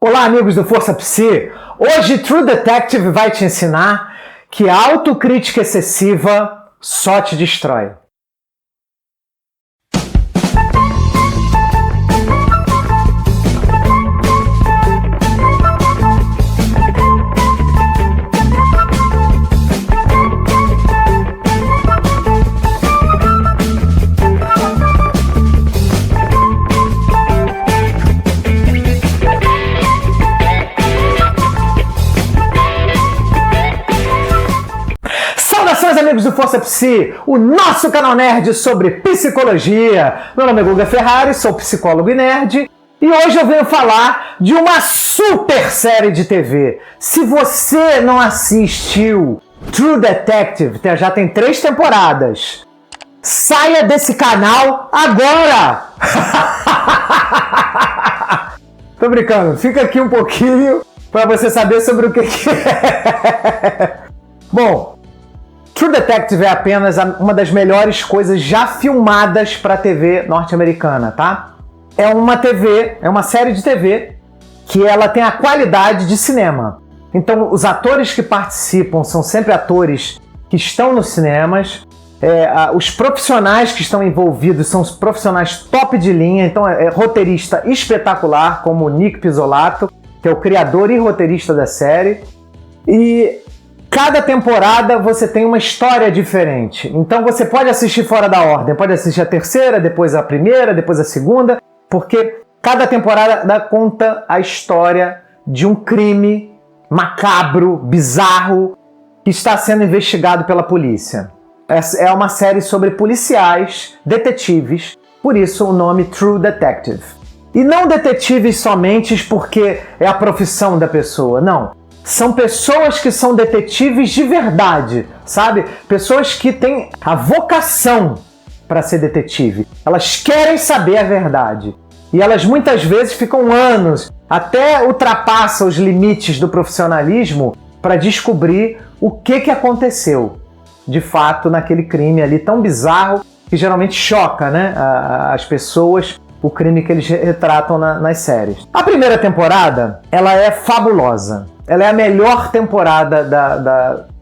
Olá, amigos do Força Psi! Hoje True Detective vai te ensinar que a autocrítica excessiva só te destrói. Saudações, amigos do Força Psi, o nosso canal nerd sobre psicologia. Meu nome é Guga Ferrari, sou psicólogo e nerd, e hoje eu venho falar de uma super série de TV. Se você não assistiu True Detective, já tem 3 temporadas, saia desse canal agora! Tô brincando, fica aqui um pouquinho para você saber sobre o que é. Bom, True Detective é apenas uma das melhores coisas já filmadas para a TV norte-americana, tá? É uma série de TV que ela tem a qualidade de cinema. Então, os atores que participam são sempre atores que estão nos cinemas. Os profissionais que estão envolvidos são os profissionais top de linha. Então, é roteirista espetacular, como o Nick Pizzolatto, que é o criador e roteirista da série. E cada temporada você tem uma história diferente. Então você pode assistir fora da ordem. Pode assistir a terceira, depois a primeira, depois a segunda, porque cada temporada conta a história de um crime macabro, bizarro, que está sendo investigado pela polícia. É uma série sobre policiais, detetives, por isso o nome True Detective. E não detetives somente porque é a profissão da pessoa, não. São pessoas que são detetives de verdade, sabe? Pessoas que têm a vocação para ser detetive. Elas querem saber a verdade. E elas muitas vezes ficam anos, até ultrapassam os limites do profissionalismo para descobrir o que aconteceu, de fato, naquele crime ali tão bizarro que geralmente choca, né, as pessoas, o crime que eles retratam nas séries. A primeira temporada, ela é fabulosa. Ela é a melhor temporada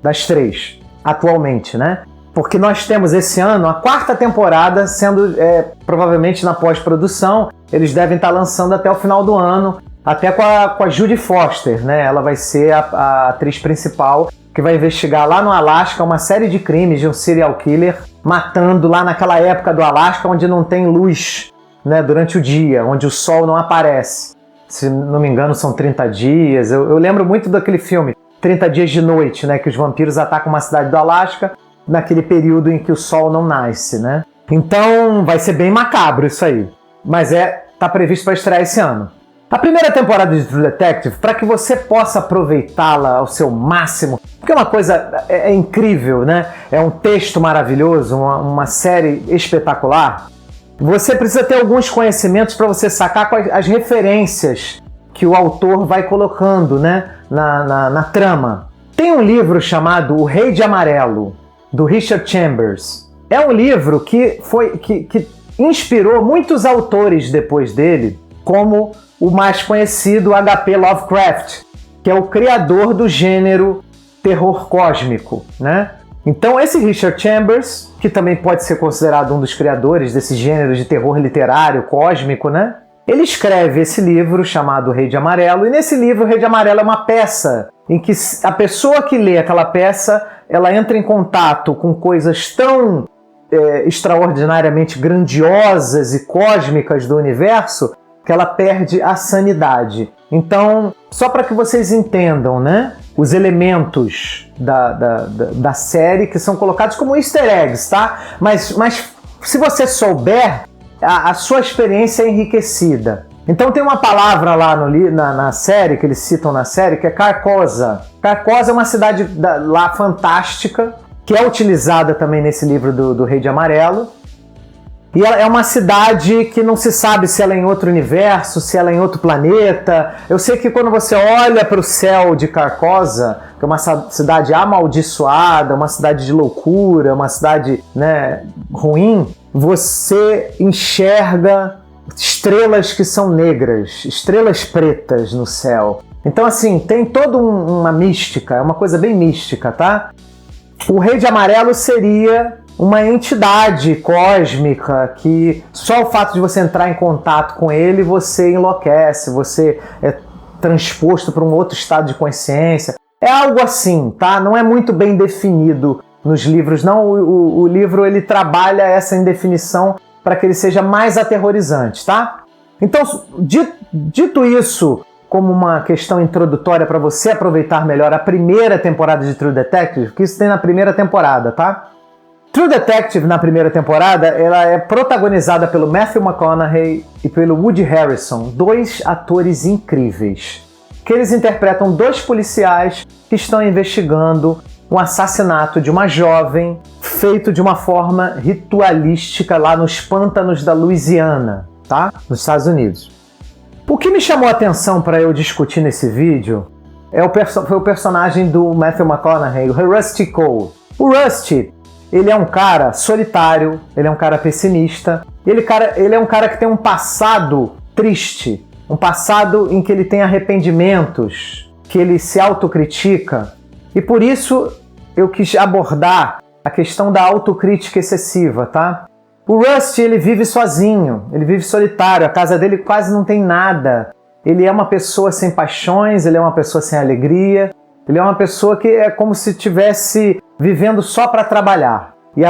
das 3, atualmente, né? Porque nós temos esse ano a 4ª temporada sendo, provavelmente na pós-produção, eles devem estar lançando até o final do ano, até com a Jodie Foster, né? Ela vai ser a atriz principal, que vai investigar lá no Alasca uma série de crimes de um serial killer, matando lá naquela época do Alasca, onde não tem luz, né, durante o dia, onde o sol não aparece. Se não me engano, são 30 dias. Eu lembro muito daquele filme, 30 Dias de Noite, né? Que os vampiros atacam uma cidade do Alasca naquele período em que o sol não nasce, né? Então vai ser bem macabro isso aí. Mas tá previsto para estrear esse ano. A primeira temporada de True Detective, para que você possa aproveitá-la ao seu máximo, porque uma coisa é incrível, né? É um texto maravilhoso, uma série espetacular. Você precisa ter alguns conhecimentos para você sacar as referências que o autor vai colocando, né, na trama. Tem um livro chamado O Rei de Amarelo, do Richard Chambers. É um livro que inspirou muitos autores depois dele, como o mais conhecido H.P. Lovecraft, que é o criador do gênero terror cósmico, né? Então esse Richard Chambers, que também pode ser considerado um dos criadores desse gênero de terror literário, cósmico, né? Ele escreve esse livro chamado Rei de Amarelo, e nesse livro o Rei de Amarelo é uma peça em que a pessoa que lê aquela peça, ela entra em contato com coisas tão extraordinariamente grandiosas e cósmicas do universo que ela perde a sanidade. Então, só para que vocês entendam, né, os elementos da série que são colocados como easter eggs, tá? Mas se você souber, a sua experiência é enriquecida. Então tem uma palavra lá na série, que eles citam na série, que é Carcosa. Carcosa é uma cidade lá fantástica, que é utilizada também nesse livro do Rei de Amarelo. E ela é uma cidade que não se sabe se ela é em outro universo, se ela é em outro planeta. Eu sei que quando você olha para o céu de Carcosa, que é uma cidade amaldiçoada, uma cidade de loucura, uma cidade, né, ruim, você enxerga estrelas que são negras, estrelas pretas no céu. Então, assim, tem toda uma mística, é uma coisa bem mística, tá? O Rei de Amarelo seria uma entidade cósmica que só o fato de você entrar em contato com ele, você enlouquece, você é transposto para um outro estado de consciência. É algo assim, tá? Não é muito bem definido nos livros, não. O livro, ele trabalha essa indefinição para que ele seja mais aterrorizante, tá? Então, dito isso, como uma questão introdutória para você aproveitar melhor a primeira temporada de True Detective, que isso tem na primeira temporada, tá? True Detective, na primeira temporada, ela é protagonizada pelo Matthew McConaughey e pelo Woody Harrelson, dois atores incríveis, que eles interpretam dois policiais que estão investigando um assassinato de uma jovem feito de uma forma ritualística lá nos pântanos da Louisiana, tá? Nos Estados Unidos. O que me chamou a atenção para eu discutir nesse vídeo foi o personagem do Matthew McConaughey, o Rusty Cole. O Rusty, ele é um cara solitário, ele é um cara pessimista, ele é um cara que tem um passado triste, um passado em que ele tem arrependimentos, que ele se autocritica, e por isso eu quis abordar a questão da autocrítica excessiva, tá? O Rusty, ele vive sozinho, ele vive solitário, a casa dele quase não tem nada. Ele é uma pessoa sem paixões, ele é uma pessoa sem alegria, ele é uma pessoa que é como se estivesse vivendo só para trabalhar. E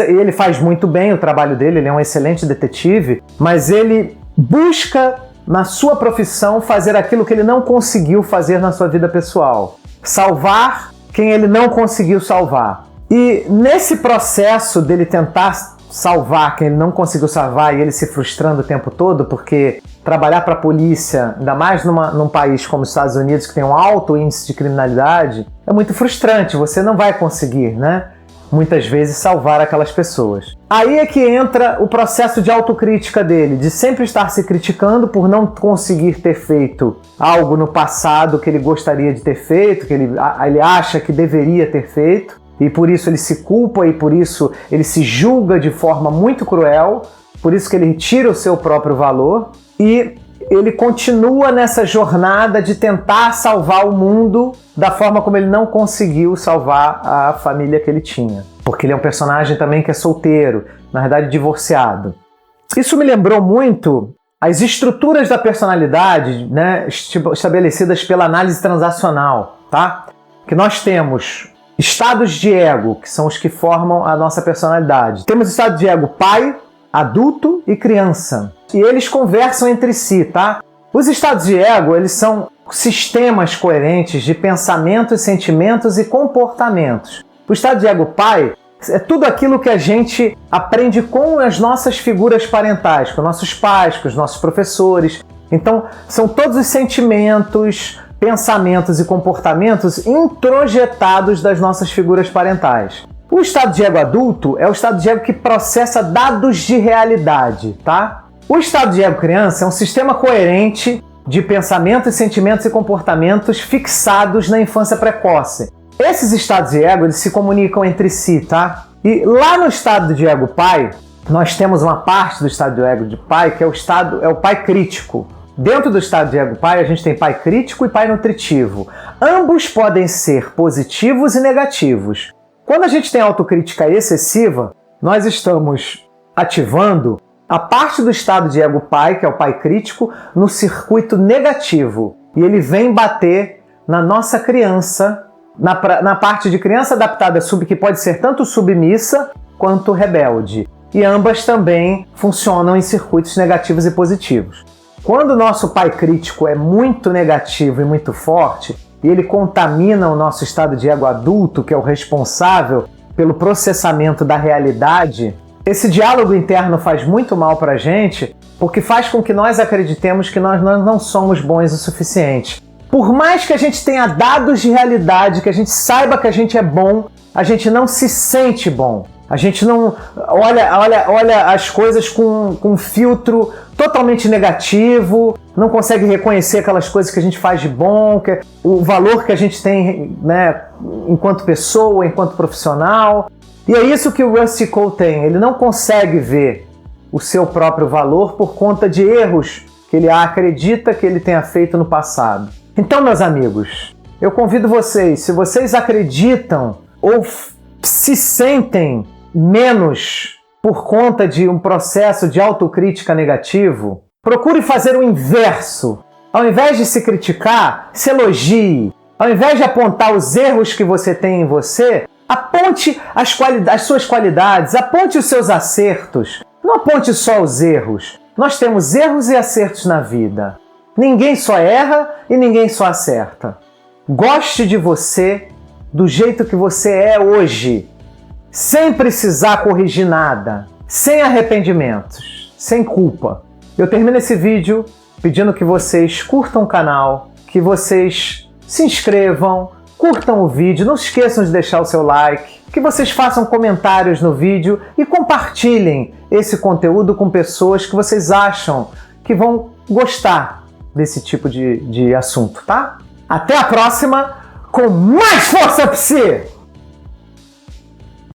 ele faz muito bem o trabalho dele, ele é um excelente detetive, mas ele busca na sua profissão fazer aquilo que ele não conseguiu fazer na sua vida pessoal. Salvar quem ele não conseguiu salvar. E nesse processo dele tentar salvar quem ele não conseguiu salvar e ele se frustrando o tempo todo, porque trabalhar para a polícia, ainda mais num país como os Estados Unidos, que tem um alto índice de criminalidade, é muito frustrante, você não vai conseguir, né? Muitas vezes salvar aquelas pessoas. Aí é que entra o processo de autocrítica dele, de sempre estar se criticando por não conseguir ter feito algo no passado que ele gostaria de ter feito, que ele acha que deveria ter feito, e por isso ele se culpa e por isso ele se julga de forma muito cruel, por isso que ele tira o seu próprio valor e ele continua nessa jornada de tentar salvar o mundo da forma como ele não conseguiu salvar a família que ele tinha. Porque ele é um personagem também que é solteiro, na verdade divorciado. Isso me lembrou muito as estruturas da personalidade, né, estabelecidas pela análise transacional, tá? Que nós temos estados de ego, que são os que formam a nossa personalidade. Temos o estado de ego pai, adulto e criança. E eles conversam entre si, tá? Os estados de ego, eles são sistemas coerentes de pensamentos, sentimentos e comportamentos. O estado de ego pai é tudo aquilo que a gente aprende com as nossas figuras parentais, com nossos pais, com os nossos professores. Então, são todos os sentimentos, pensamentos e comportamentos introjetados das nossas figuras parentais. O estado de ego adulto é o estado de ego que processa dados de realidade, tá? O estado de ego criança é um sistema coerente de pensamentos, sentimentos e comportamentos fixados na infância precoce. Esses estados de ego, eles se comunicam entre si, tá? E lá no estado de ego pai, nós temos uma parte do estado de ego de pai que é o pai crítico. Dentro do estado de ego pai, a gente tem pai crítico e pai nutritivo. Ambos podem ser positivos e negativos. Quando a gente tem autocrítica excessiva, nós estamos ativando a parte do estado de ego pai, que é o pai crítico, no circuito negativo. E ele vem bater na nossa criança, na parte de criança adaptada, que pode ser tanto submissa quanto rebelde. E ambas também funcionam em circuitos negativos e positivos. Quando o nosso pai crítico é muito negativo e muito forte, e ele contamina o nosso estado de ego adulto, que é o responsável pelo processamento da realidade, esse diálogo interno faz muito mal pra gente, porque faz com que nós acreditemos que nós não somos bons o suficiente. Por mais que a gente tenha dados de realidade, que a gente saiba que a gente é bom, a gente não se sente bom. A gente não olha as coisas com um filtro totalmente negativo, não consegue reconhecer aquelas coisas que a gente faz de bom, o valor que a gente tem, né, enquanto pessoa, enquanto profissional. E é isso que o Rusty Cole tem, ele não consegue ver o seu próprio valor por conta de erros que ele acredita que ele tenha feito no passado. Então, meus amigos, eu convido vocês, se vocês acreditam ou se sentem menos por conta de um processo de autocrítica negativo, procure fazer o inverso. Ao invés de se criticar, se elogie. Ao invés de apontar os erros que você tem em você, aponte as suas qualidades, aponte os seus acertos. Não aponte só os erros. Nós temos erros e acertos na vida. Ninguém só erra e ninguém só acerta. Goste de você do jeito que você é hoje, sem precisar corrigir nada, sem arrependimentos, sem culpa. Eu termino esse vídeo pedindo que vocês curtam o canal, que vocês se inscrevam, curtam o vídeo, não se esqueçam de deixar o seu like, que vocês façam comentários no vídeo e compartilhem esse conteúdo com pessoas que vocês acham que vão gostar desse tipo de assunto, tá? Até a próxima, com mais força Psi!